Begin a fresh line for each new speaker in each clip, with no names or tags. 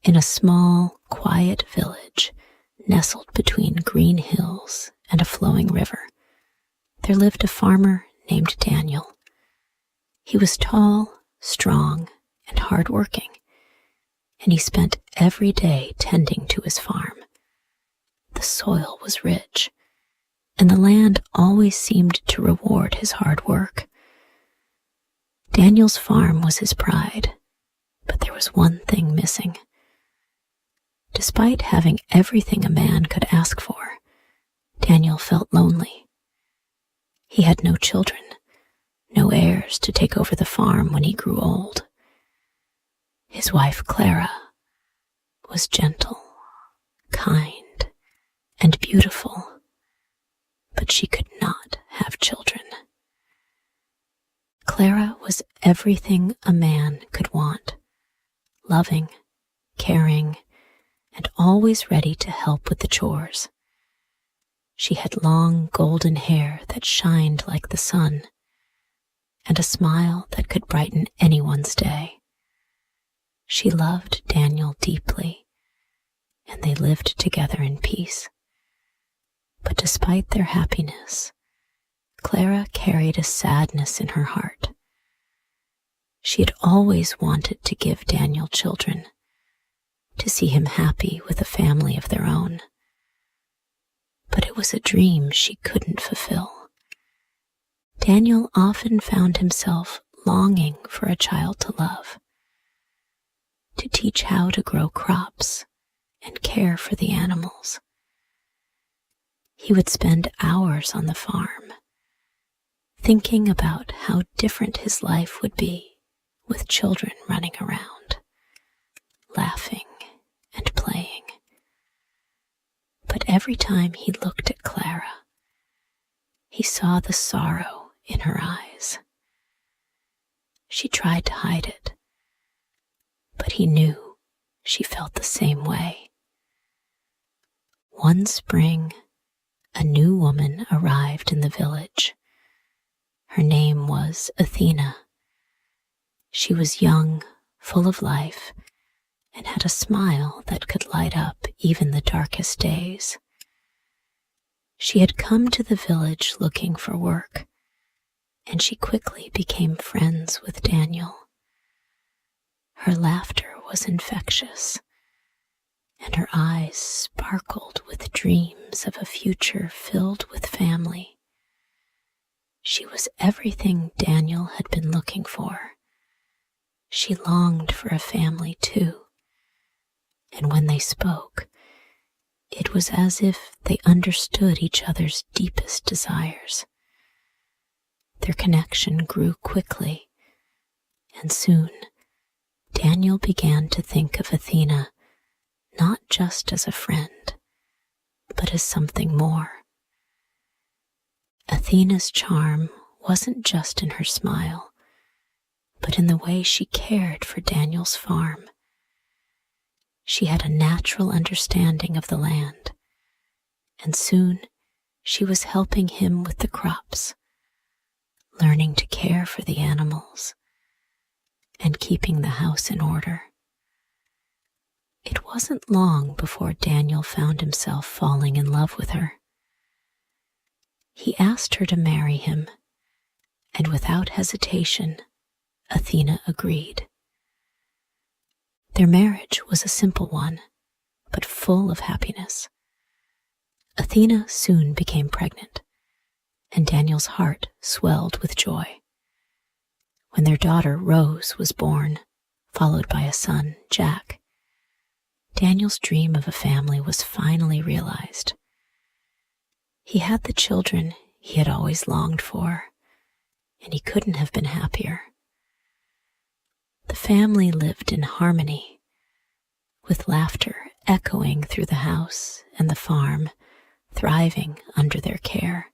In a small, quiet village nestled between green hills and a flowing river, there lived a farmer named Daniel. He was tall, strong, and hardworking, and he spent every day tending to his farm. The soil was rich, and the land always seemed to reward his hard work. Daniel's farm was his pride, but there was one thing missing. Despite having everything a man could ask for, Daniel felt lonely. He had no children, no heirs to take over the farm when he grew old. His wife, Clara, was gentle, kind, and beautiful, but she could not have children. Clara was everything a man could want, loving, caring, and always ready to help with the chores. She had long golden hair that shined like the sun, and a smile that could brighten anyone's day. She loved Daniel deeply, and they lived together in peace. But despite their happiness, Clara carried a sadness in her heart. She had always wanted to give Daniel children, to see him happy with a family of their own. But it was a dream she couldn't fulfill. Daniel often found himself longing for a child to love, to teach how to grow crops and care for the animals. He would spend hours on the farm, thinking about how different his life would be with children running around, laughing and playing. But every time he looked at Clara, he saw the sorrow in her eyes. She tried to hide it, but he knew she felt the same way. One spring, a new woman arrived in the village. Her name was Athena. She was young, full of life, and had a smile that could light up even the darkest days. She had come to the village looking for work, and she quickly became friends with Daniel. Her laughter was infectious, and her eyes sparkled with dreams of a future filled with family. She was everything Daniel had been looking for. She longed for a family too, and when they spoke, it was as if they understood each other's deepest desires. Their connection grew quickly, and soon Daniel began to think of Athena not just as a friend, but as something more. Athena's charm wasn't just in her smile, but in the way she cared for Daniel's farm. She had a natural understanding of the land, and soon she was helping him with the crops, learning to care for the animals, and keeping the house in order. It wasn't long before Daniel found himself falling in love with her. He asked her to marry him, and without hesitation, Athena agreed. Their marriage was a simple one, but full of happiness. Athena soon became pregnant, and Daniel's heart swelled with joy. When their daughter Rose was born, followed by a son, Jack, Daniel's dream of a family was finally realized. He had the children he had always longed for, and he couldn't have been happier. The family lived in harmony, with laughter echoing through the house and the farm, thriving under their care.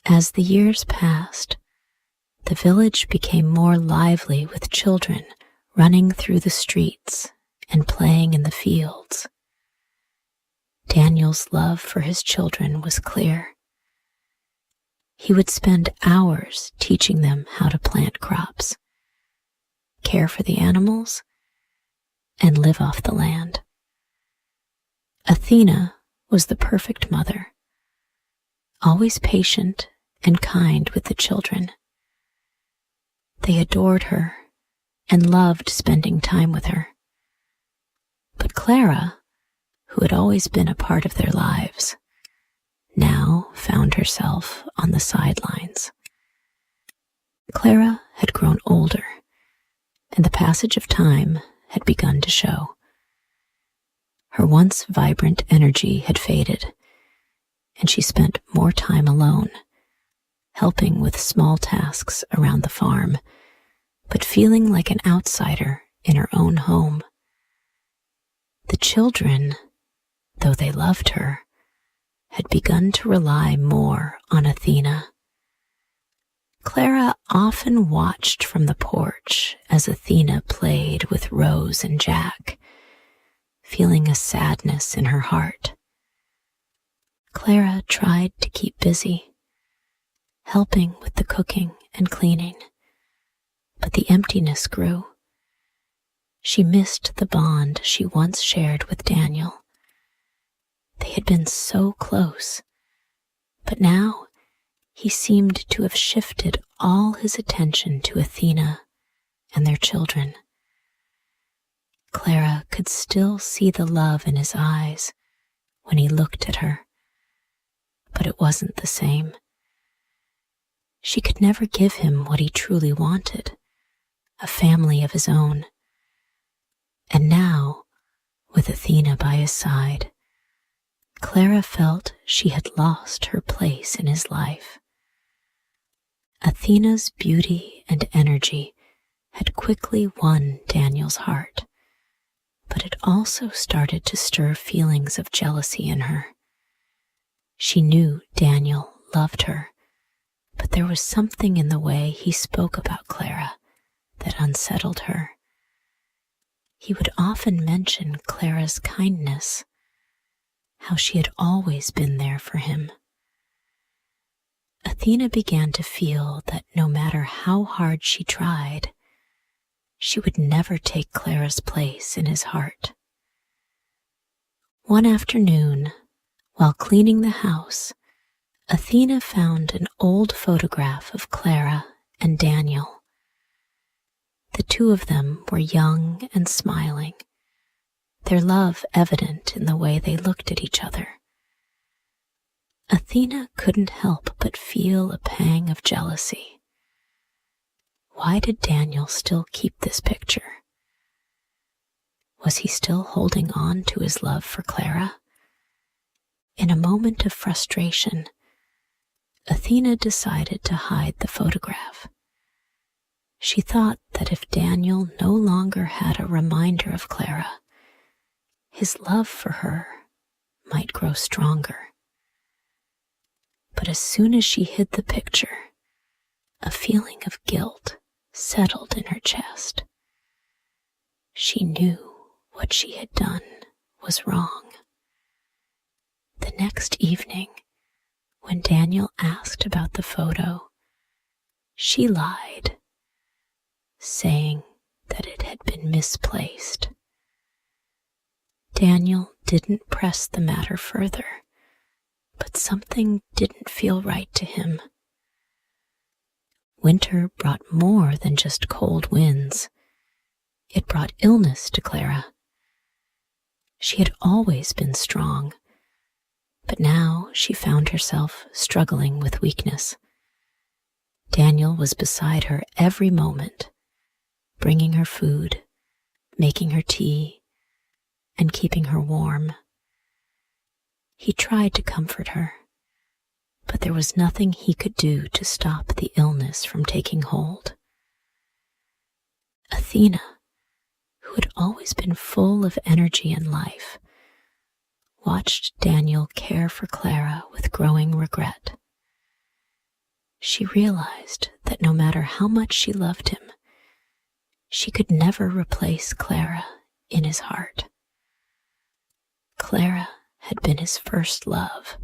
As the years passed, the village became more lively with children running through the streets and playing in the fields. Daniel's love for his children was clear. He would spend hours teaching them how to plant crops, care for the animals, and live off the land. Athena was the perfect mother, always patient and kind with the children. They adored her and loved spending time with her. But Clara, who had always been a part of their lives, now found herself on the sidelines. Clara had grown older, and the passage of time had begun to show. Her once vibrant energy had faded, and she spent more time alone, helping with small tasks around the farm, but feeling like an outsider in her own home. The children, though they loved her, had begun to rely more on Athena. Clara often watched from the porch as Athena played with Rose and Jack, feeling a sadness in her heart. Clara tried to keep busy, helping with the cooking and cleaning, but the emptiness grew. She missed the bond she once shared with Daniel. They had been so close, but now he seemed to have shifted all his attention to Athena and their children. Clara could still see the love in his eyes when he looked at her, but it wasn't the same. She could never give him what he truly wanted, a family of his own. And now, with Athena by his side, Clara felt she had lost her place in his life. Athena's beauty and energy had quickly won Daniel's heart, but it also started to stir feelings of jealousy in her. She knew Daniel loved her, but there was something in the way he spoke about Clara that unsettled her. He would often mention Clara's kindness, how she had always been there for him. Athena began to feel that no matter how hard she tried, she would never take Clara's place in his heart. One afternoon, while cleaning the house, Athena found an old photograph of Clara and Daniel. The two of them were young and smiling, their love evident in the way they looked at each other. Athena couldn't help but feel a pang of jealousy. Why did Daniel still keep this picture? Was he still holding on to his love for Clara? In a moment of frustration, Athena decided to hide the photograph. She thought that if Daniel no longer had a reminder of Clara, his love for her might grow stronger. But as soon as she hid the picture, a feeling of guilt settled in her chest. She knew what she had done was wrong. The next evening, when Daniel asked about the photo, she lied, saying that it had been misplaced. Daniel didn't press the matter further, but something didn't feel right to him. Winter brought more than just cold winds. It brought illness to Clara. She had always been strong, but now she found herself struggling with weakness. Daniel was beside her every moment, bringing her food, making her tea, and keeping her warm. He tried to comfort her, but there was nothing he could do to stop the illness from taking hold. Athena, who had always been full of energy and life, watched Daniel care for Clara with growing regret. She realized that no matter how much she loved him, she could never replace Clara in his heart. Clara had been his first love,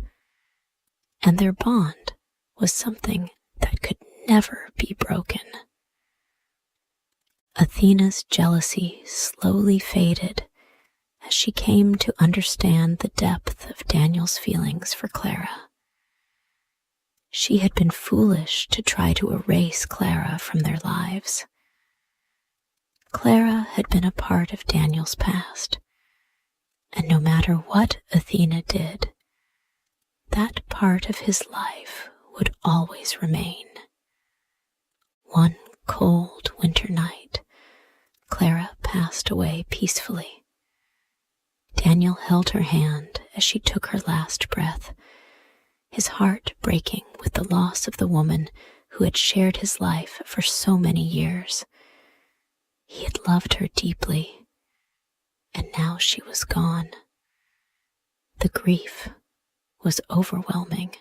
and their bond was something that could never be broken. Athena's jealousy slowly faded as she came to understand the depth of Daniel's feelings for Clara. She had been foolish to try to erase Clara from their lives. Clara had been a part of Daniel's past, and no matter what Athena did, that part of his life would always remain. One cold winter night, Clara passed away peacefully. Daniel held her hand as she took her last breath, his heart breaking with the loss of the woman who had shared his life for so many years. He had loved her deeply, and now she was gone. The grief was overwhelming.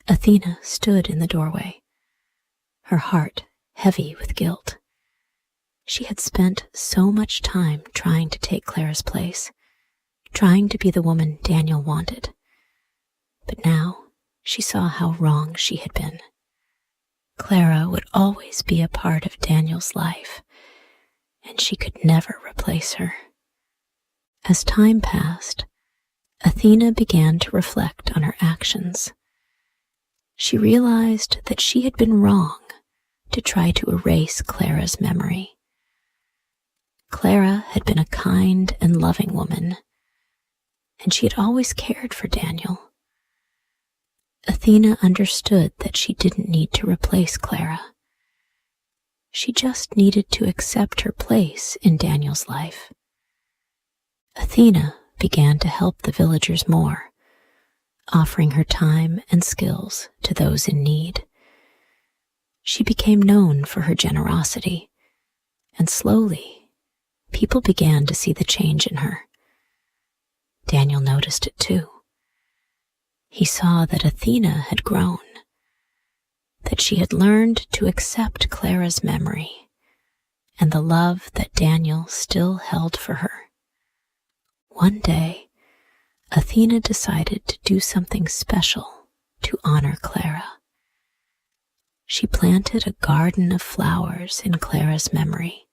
Athena stood in the doorway, her heart heavy with guilt. She had spent so much time trying to take Clara's place, trying to be the woman Daniel wanted. But now she saw how wrong she had been. Clara would always be a part of Daniel's life, and she could never replace her. As time passed, Athena began to reflect on her actions. She realized that she had been wrong to try to erase Clara's memory. Clara had been a kind and loving woman, and she had always cared for Daniel. Athena understood that she didn't need to replace Clara. She just needed to accept her place in Daniel's life. Athena began to help the villagers more, offering her time and skills to those in need. She became known for her generosity, and slowly, people began to see the change in her. Daniel noticed it too. He saw that Athena had grown, that she had learned to accept Clara's memory and the love that Daniel still held for her. One day, Athena decided to do something special to honor Clara. She planted a garden of flowers in Clara's memory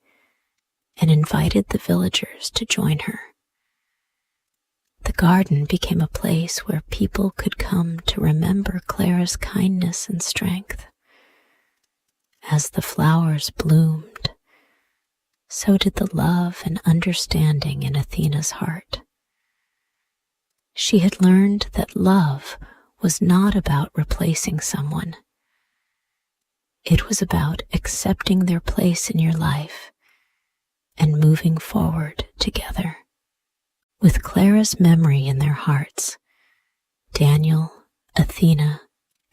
and invited the villagers to join her. The garden became a place where people could come to remember Clara's kindness and strength. As the flowers bloomed, so did the love and understanding in Athena's heart. She had learned that love was not about replacing someone. It was about accepting their place in your life and moving forward together. With Clara's memory in their hearts, Daniel, Athena,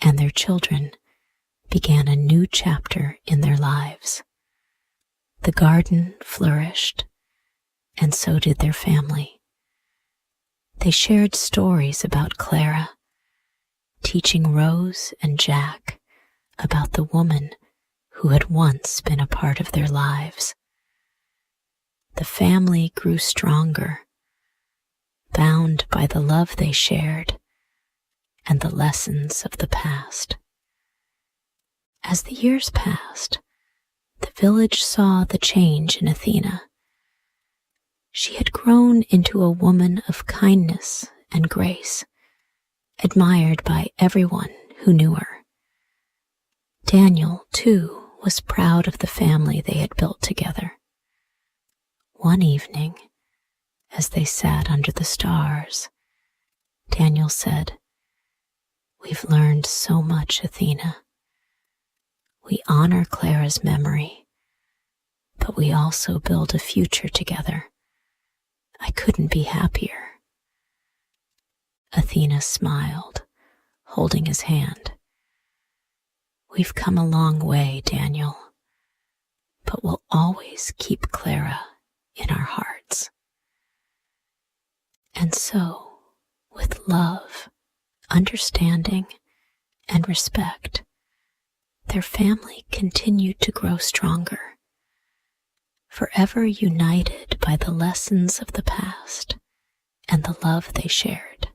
and their children began a new chapter in their lives. The garden flourished, and so did their family. They shared stories about Clara, teaching Rose and Jack about the woman who had once been a part of their lives. The family grew stronger, bound by the love they shared and the lessons of the past. As the years passed, the village saw the change in Athena. She had grown into a woman of kindness and grace, admired by everyone who knew her. Daniel, too, was proud of the family they had built together. One evening, as they sat under the stars, Daniel said, "We've learned so much, Athena. We honor Clara's memory, but we also build a future together. I couldn't be happier." Athena smiled, holding his hand. "We've come a long way, Daniel, but we'll always keep Clara in our hearts." And so, with love, understanding, and respect, their family continued to grow stronger, forever united by the lessons of the past and the love they shared.